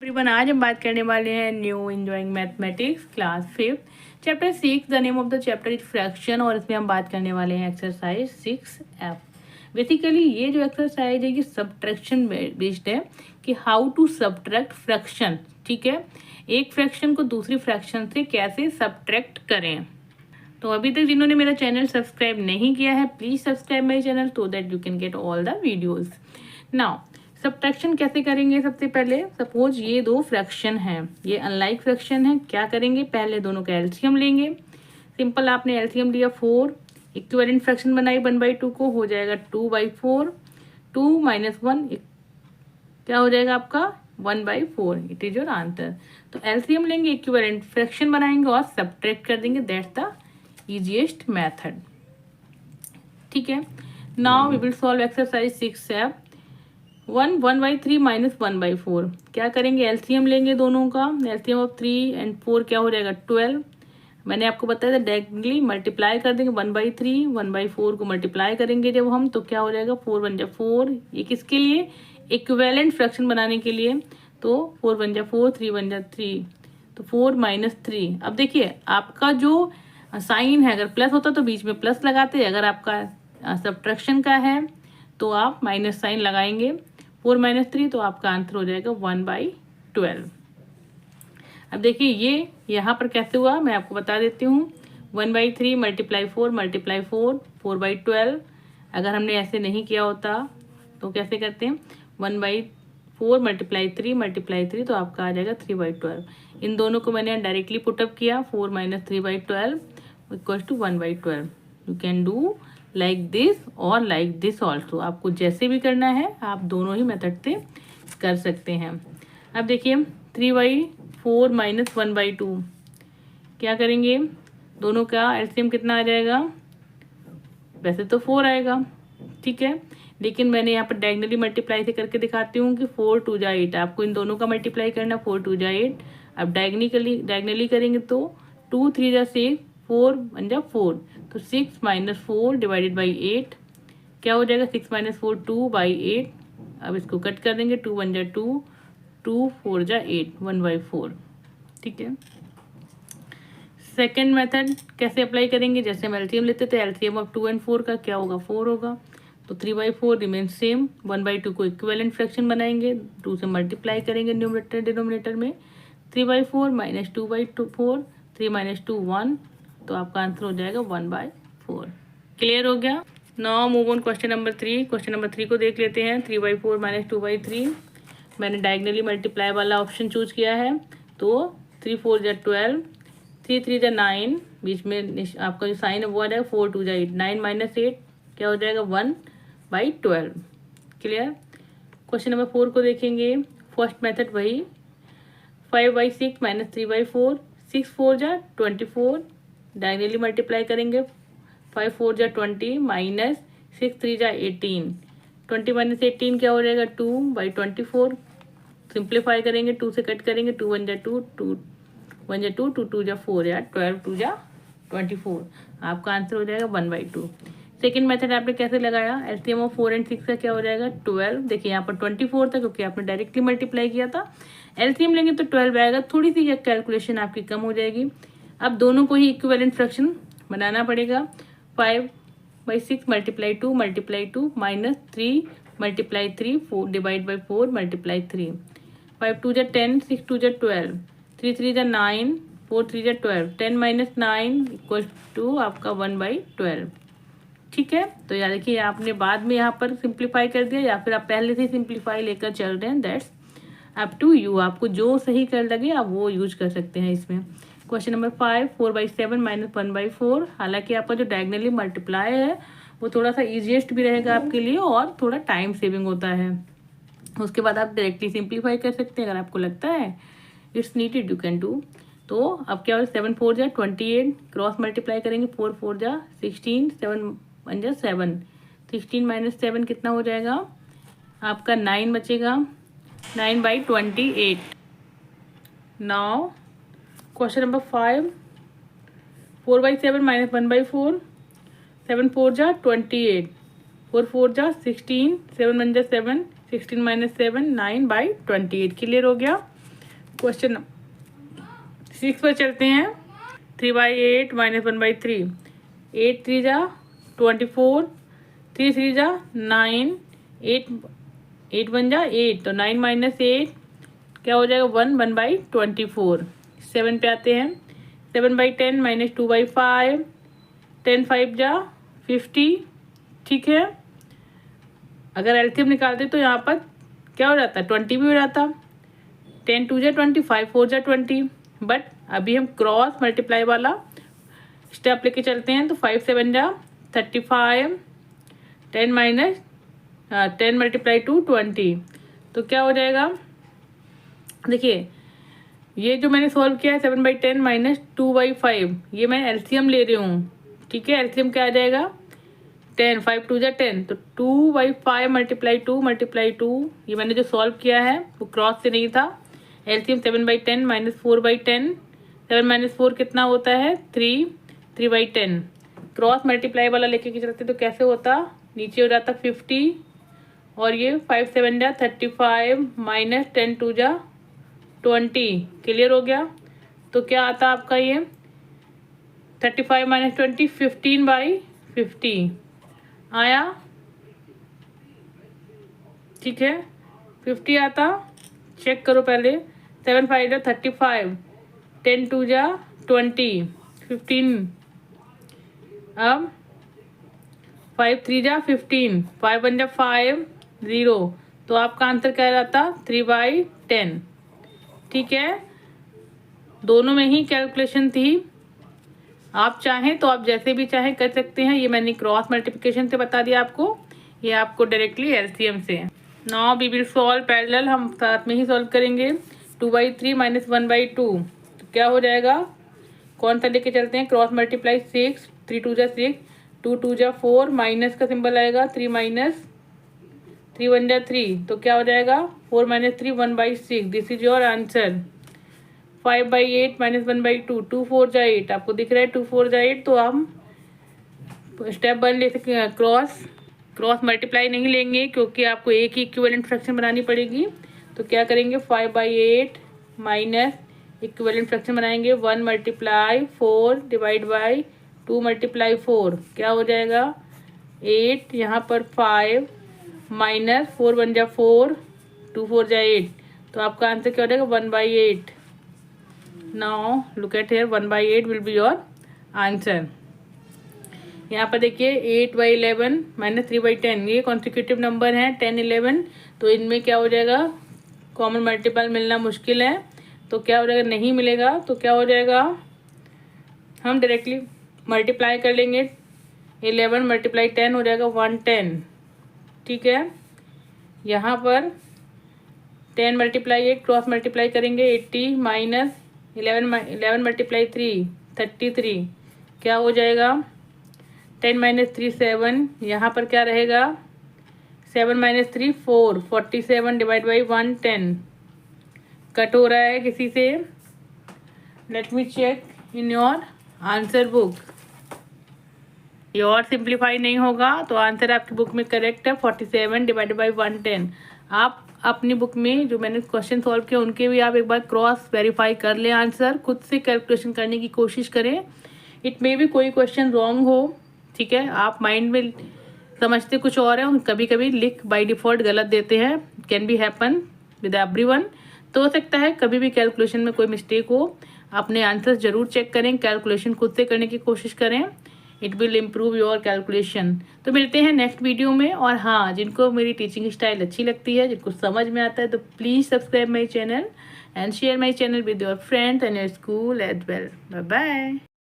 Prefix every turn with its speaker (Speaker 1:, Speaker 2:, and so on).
Speaker 1: Everyone, आज हम बात करने वाले हैं new enjoying mathematics class 5 chapter 6। The name of the chapter is fraction और इसमें हम बात करने वाले हैं एक्सरसाइज 6F। बेसिकली ये जो एक्सरसाइज है ये सब्ट्रैक्शन बेस्ड है कि हाउ टू सब्ट्रैक्ट फ्रैक्शन। ठीक है, एक फ्रैक्शन को दूसरी फ्रैक्शन से कैसे सब्ट्रैक्ट करें। तो अभी तक जिन्होंने मेरा चैनल सब्सक्राइब नहीं किया है please subscribe my channel so that you can get all the videos. Now subtraction कैसे करेंगे। सबसे पहले सपोज ये दो फ्रैक्शन हैं, ये अनलाइक फ्रैक्शन है। क्या करेंगे, पहले दोनों का एलसीएम लेंगे। सिंपल, आपने एलसीएम लिया 4, इक्विवेलेंट फ्रैक्शन बनाई 1/2 को, हो जाएगा 2/4। 2 - 1 क्या हो जाएगा आपका 1/4। It is your answer. तो एलसीएम लेंगे, इक्विवेलेंट फ्रैक्शन बनाएंगे और सब्ट्रैक्ट कर देंगे। That's the easiest method. ठीक है, now we will solve exercise 6F। 1/3 - 1/4 क्या करेंगे, एलसीएम लेंगे दोनों का। एलसीएम ऑफ 3 and 4 क्या हो जाएगा 12। मैंने आपको बताया था डायरेक्टली मल्टीप्लाई कर देंगे। 1/3 1/4 को मल्टीप्लाई करेंगे जब हम, तो क्या हो जाएगा 4 × 1 = 4। ये किसके लिए, इक्विवेलेंट फ्रैक्शन बनाने के लिए। तो 4 × 1 = 4, 3 × 1 = 3, तो 4 - 3। अब देखिए आपका जो साइन है, अगर प्लस होता तो बीच में प्लस लगाते, अगर आपका सब्ट्रैक्शन का है तो आप माइनस साइन लगाएंगे। 4 - 3 तो आपका आंसर हो जाएगा 1/12। अब देखिए ये यहाँ पर कैसे हुआ मैं आपको बता देती हूँ। 1/3 × 4 × 4 4/12। अगर हमने ऐसे नहीं किया होता तो कैसे करते हैं, 1/4 × 3 × 3 तो आपका आ जाएगा 3/12। इन दोनों को मैंने डायरेक्टली पुटअप किया। 4 - 3/12 = 1/12। You can do like this और लाइक दिस ऑल्सो। आपको जैसे भी करना है आप दोनों ही मेथड से कर सकते हैं। अब देखिए 3/4 - 1/2 क्या करेंगे, दोनों का एलसीएम कितना आ जाएगा, वैसे तो 4 आएगा। ठीक है, लेकिन मैंने यहाँ पर डायगनली मल्टीप्लाई से करके दिखाती हूँ कि 4 × 2 = 8। आपको इन दोनों का मल्टीप्लाई करना, 4 × 2 = 8। अब डायगनली करेंगे तो 2 × 3 = 6, 4 × 1 = 4, तो 6 - 4 / 8 क्या हो जाएगा, 6 - 4 2/8। अब इसको कट कर देंगे, 2 × 1 = 2, 2 × 4 = 8, 1/4। ठीक है, सेकेंड मेथड कैसे अप्लाई करेंगे, जैसे हम एलसीएम लेते थे, एलसीएम ऑफ 2 and 4 का क्या होगा 4 होगा। तो 3/4 रिमेन सेम। 1/2 को इक्विवेलेंट फ्रैक्शन बनाएंगे, 2 से मल्टीप्लाई करेंगे न्यूमरेटर डिनोमिनेटर में। 3/4 - 2/4, 3 - 2 1, तो आपका आंसर हो जाएगा 1/4। क्लियर हो गया। Now move on question number 3। Question number 3 को देख लेते हैं। 3/4 - 2/3 मैंने डायगनली मल्टीप्लाई वाला ऑप्शन चूज किया है। तो 3 × 4 = 12, 3 × 3 = 9, बीच में आपका जो साइन है वो आ जाएगा। 4 × 2 = 8, 9 - 8 क्या हो जाएगा 1/12। क्लियर। क्वेश्चन नंबर 4 को देखेंगे। फर्स्ट मेथड वही 5/6 - 3/4, 6 × 4 = 24, डायगनली मल्टीप्लाई करेंगे। 5 × 4 = 20 - 6 × 3 = 18, 20 - 18 क्या हो जाएगा 2/24। सिंप्लीफाई करेंगे, 2 से कट करेंगे, 2 × 1 = 2, 2 × 1 = 2, 2 × 2 = 4, या 12 × 2 = 24। आपका आंसर हो जाएगा 1/2। सेकेंड मेथड आपने कैसे लगाया, एलसीएम ऑफ 4 and 6 का क्या हो जाएगा 12। देखिए यहाँ पर 24 था क्योंकि आपने डायरेक्टली मल्टीप्लाई किया था। एलसीएम लेंगे तो 12 आएगा, थोड़ी सी कैलकुलेशन आपकी कम हो जाएगी। अब दोनों को ही इक्विवेलेंट फ्रैक्शन बनाना पड़ेगा। 5/6 × 2 × 2 -3 × 3 4 / 4 × 3, 5 × 2 = 10, 6 × 2 = 12, 3 × 3 = 9, 4 × 3 = 12, 10 - 9 = आपका 1/12। ठीक है, तो याद देखिए आपने बाद में यहाँ पर सिंप्लीफाई कर दिया या फिर आप पहले से सिंप्लीफाई लेकर चल रहे हैं, दैट्स अप टू यू। आपको जो सही कर लगे आप वो यूज कर सकते हैं इसमें। Question number 5 4/7 - 1/4। हालांकि आपका जो डायगनली मल्टीप्लाई है वो थोड़ा सा ईजीएस्ट भी रहेगा आपके लिए और थोड़ा टाइम सेविंग होता है। उसके बाद आप डायरेक्टली सिंप्लीफाई कर सकते हैं अगर आपको लगता है it's needed, you can do. तो अब क्या हो, 7 × 4 = 28, क्रॉस मल्टीप्लाई करेंगे, 4 × 4 = 16, 7 × 1 = 7, 16 - 7 कितना हो जाएगा आपका 9 बचेगा, 9/28। Now question number 5 4/7 - 1/4, 7 × 4 = 28, 4 × 4 = 16, 7 × 1 = 7, 16 - 7 9/28। क्लियर हो गया। क्वेश्चन 6 पर चलते हैं। 3/8 माइनस 1/3, 8 3 जा 24, 3 3 जा 9, 8 1 जा 8, तो 9 माइनस 8 क्या हो जाएगा 1/24। 7 पे आते हैं। 7/10 माइनस 2/5, 10 5 जा 50, ठीक है। अगर एलसीएम निकालते तो यहाँ पर क्या हो जाता, 20 भी हो जाता। 10 2 जा 20, 5 4 जा 20, बट अभी हम क्रॉस मल्टीप्लाई वाला स्टेप लेके चलते हैं। तो 5 7 जा 35, 10 माइनस 10 मल्टीप्लाई टू 20, तो क्या हो जाएगा, देखिए ये जो मैंने सॉल्व किया है 7/10 माइनस 2/5, ये मैं एलसीएम ले रही हूँ, ठीक है। एलसीएम क्या आ जाएगा 10, 5 2 जा 10, तो 2/5 मल्टीप्लाई 2, ये मैंने जो सॉल्व किया है वो क्रॉस से नहीं था। एलसीएम 7/10 माइनस 4/10, 7 माइनस 4 कितना होता है 3, 3/10। क्रॉस मल्टीप्लाई वाला लेके चलते तो कैसे होता, नीचे हो जाता 50, और ये 5 7 जा 35 माइनस 10 2 जा 20, क्लियर हो गया। तो क्या आता आपका ये 35 माइनस 20, 15/50 आया, ठीक है। 50 आता, चेक करो पहले। 7 5 जा 35, 10 2 जा 20, 15, अब 5 3 जा 15, 5 1 जा 5 0, तो आपका आंसर क्या रहता 3/10, ठीक है। दोनों में ही कैलकुलेशन थी, आप चाहें तो आप जैसे भी चाहें कर सकते हैं। ये मैंने क्रॉस मल्टीप्लिकेशन से बता दिया आपको, ये आपको डायरेक्टली एलसीएम से। Now we will solve parallel, हम साथ में ही सॉल्व करेंगे। 2/3 माइनस 1/2, तो क्या हो जाएगा, कौन सा लेके चलते हैं, क्रॉस मल्टीप्लाई 6, 3 2 जा 6, 2 2 जा 4, माइनस का सिंबल आएगा 3 माइनस 3 1 जा 3, तो क्या हो जाएगा 4 minus 3 1/6, this is your answer. 5/8 minus 1/2, 2 4 जा 8, आपको दिख रहा है 2 4 जा 8, तो हम स्टेप 1 ले सकते हैं। क्रॉस मल्टीप्लाई नहीं लेंगे क्योंकि आपको एक ही इक्विवेलेंट फ्रैक्शन बनानी पड़ेगी। तो क्या करेंगे 5/8 माइनस इक्विवेलेंट फ्रैक्शन बनाएंगे 1 मल्टीप्लाई 4 डिवाइड बाई 2 मल्टीप्लाई 4, क्या हो जाएगा 8, यहाँ पर 5 माइनस 4 1 जा 4, 2 4 जा 8, तो आपका आंसर क्या हो जाएगा 1/8। Now look at here, 1/8 will be your answer. यहाँ पर देखिए 8/11 माइनस 3/10, ये कॉन्सिक्यूटिव नंबर हैं 10 11, तो इनमें क्या हो जाएगा कॉमन मल्टीपल मिलना मुश्किल है, तो क्या हो जाएगा नहीं मिलेगा, तो क्या हो जाएगा हम डायरेक्टली मल्टीप्लाई कर लेंगे। 11 मल्टीप्लाई 10 हो जाएगा 110, ठीक है। यहाँ पर 10 मल्टीप्लाई 8 क्रॉस मल्टीप्लाई करेंगे 80 माइनस 11 मल्टीप्लाई 3 33, क्या हो जाएगा 10 माइनस 3 7, यहाँ पर क्या रहेगा 7 माइनस 3 4, 47 डिवाइड बाई 110, कट हो रहा है किसी से, let me check in your answer book. ये और सिंप्लीफाई नहीं होगा, तो आंसर आपकी बुक में करेक्ट है 47 डिवाइडेड बाई 110। आप अपनी बुक में जो मैंने क्वेश्चन सॉल्व किए उनके भी आप एक बार क्रॉस वेरीफाई कर लें, आंसर खुद से कैलकुलेशन करने की कोशिश करें। इट मे भी कोई क्वेश्चन रॉन्ग हो, ठीक है, आप माइंड में समझते कुछ और है, कभी कभी लिख बाय डिफ़ॉल्ट गलत देते हैं, can be happen with everyone, तो हो सकता है कभी भी कैलकुलेशन में कोई मिस्टेक हो। अपने आंसर ज़रूर चेक करें, कैलकुलेशन खुद से करने की कोशिश करें, it will improve your calculation. तो मिलते हैं नेक्स्ट वीडियो में। और हाँ, जिनको मेरी टीचिंग स्टाइल अच्छी लगती है, जिनको समझ में आता है, तो please subscribe my channel and share my channel with your friends and your school as well. Bye bye.